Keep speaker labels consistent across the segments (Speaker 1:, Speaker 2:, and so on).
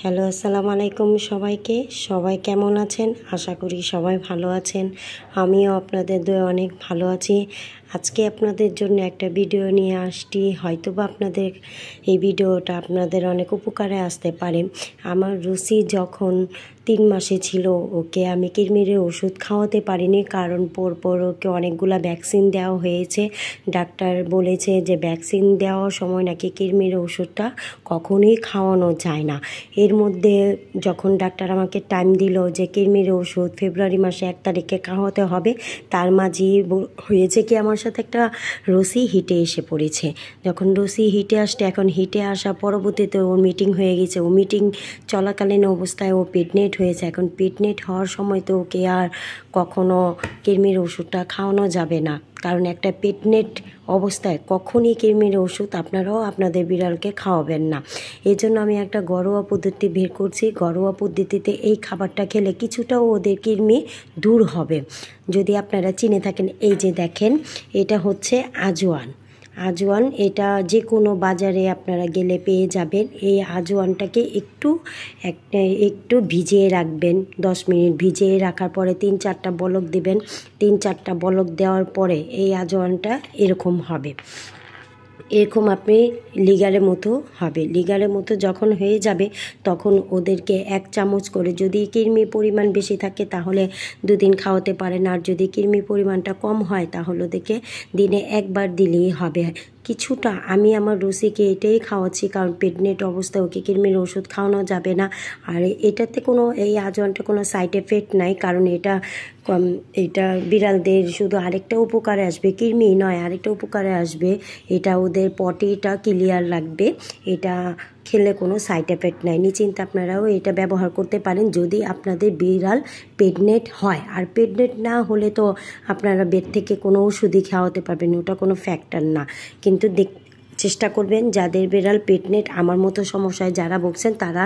Speaker 1: Hello, আসসালামু আলাইকুম সবাইকে। সবাই কেমন আছেন? আশা করি সবাই ভালো আছেন। আমিও আপনাদের দয়ায় অনেক ভালো আছি। আজকে আপনাদের জন্য একটা ভিডিও নিয়ে আসছি। হয়তোবা আপনাদের এই ভিডিওটা আপনাদের অনেক উপকারে আসতে পারে। আমার রুচি যখন 3 মাসে ছিল, ওকে আমি কৃমির ওষুধ খাওয়াতে পারিনি, কারণ পরপর ওকে অনেকগুলা ভ্যাকসিন দেওয়া হয়েছে। ডাক্তার বলেছে যে ভ্যাকসিন দেওয়ার সময় নাকি কৃমির ওষুধটা কখনোই খাওয়ানো যায় না। এর মধ্যে যখন ডাক্তার আমাকে টাইম দিল যে কৃমির ওষুধ ফেব্রুয়ারি মাসে 1 তারিখে খাওয়াতে হবে, তার মাঝেই হয়েছে কি আমার সাথে একটা রসি হিটে এসে পড়েছে। যখন রসি হিটে আসছে, এখন হিটে আসা পরবর্তীতে ওর মিটিং হয়ে গেছে। ও মিটিং চলাকালীন অবস্থায় ও প্রেগনেন্ট হয়েছে। এখন প্রেগনেন্ট হওয়ার সময় তো ওকে আর কখনো কৃমির ওষুধটা খাওয়ানো যাবে না, কারণ একটা প্রেগনেন্ট অবস্থায় কখনই কৃমির ওষুধ আপনারাও আপনাদের বিড়ালকে খাওয়াবেন না। এই জন্য আমি একটা ঘরোয়া পদ্ধতি বের করছি। ঘরোয়া পদ্ধতিতে এই খাবারটা খেলে কিছুটা ওদের কৃমি দূর হবে। যদি আপনারা চিনে থাকেন, এই যে দেখেন, এটা হচ্ছে আজওয়ান। আজওয়ান এটা যে কোনো বাজারে আপনারা গেলে পেয়ে যাবেন। এই আজওয়ানটাকে একটু ভিজিয়ে রাখবেন। 10 মিনিট ভিজিয়ে রাখার পরে 3-4টা বলক দিবেন। 3-4টা বলক দেওয়ার পরে এই আজওয়ানটা এরকম হবে। এরকম আপনি লিগারের মতো হবে। লিগারের মতো যখন হয়ে যাবে, তখন ওদেরকে 1 চামচ করে, যদি কৃমির পরিমাণ বেশি থাকে তাহলে 2 দিন খাওয়াতে পারেন, আর যদি কৃমির পরিমাণটা কম হয় তাহলে ওদেরকে দিনে 1 বার দিলেই হবে। কিছুটা আমি আমার রুচিকে এটাই খাওয়াচ্ছি, কারণ প্রেগনেন্ট অবস্থায় ওকে কৃমির ওষুধ খাওয়ানো যাবে না। আর এটাতে এই আজওয়ানটা কোনো সাইড এফেক্ট নাই, কারণ এটা বিড়ালদের শুধু আরেকটা উপকারে আসবে, কৃমি নয়, আরেকটা উপকারে আসবে। এটা ওদের পটিটা ক্লিয়ার রাখবে। এটা খেলে কোনো সাইড এফেক্ট নাই। নিশ্চিন্তে আপনারাও এটা ব্যবহার করতে পারেন যদি আপনাদের বিড়াল প্রেগনেন্ট হয়। আর প্রেগনেন্ট না হলে তো আপনারা বেড থেকে কোনো ওষুধই খাওয়াতে পারবেন, ওটা কোনো ফ্যাক্টর না। কিন্তু চেষ্টা করবেন যাদের বিড়াল প্রেগনেন্ট, আমার মতো সমস্যায় যারা ভুগছেন, তারা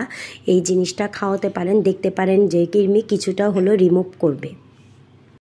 Speaker 1: এই জিনিসটা খাওয়াতে পারেন। দেখতে পারেন যে কৃমি কিছুটা হলেও রিমুভ করবে।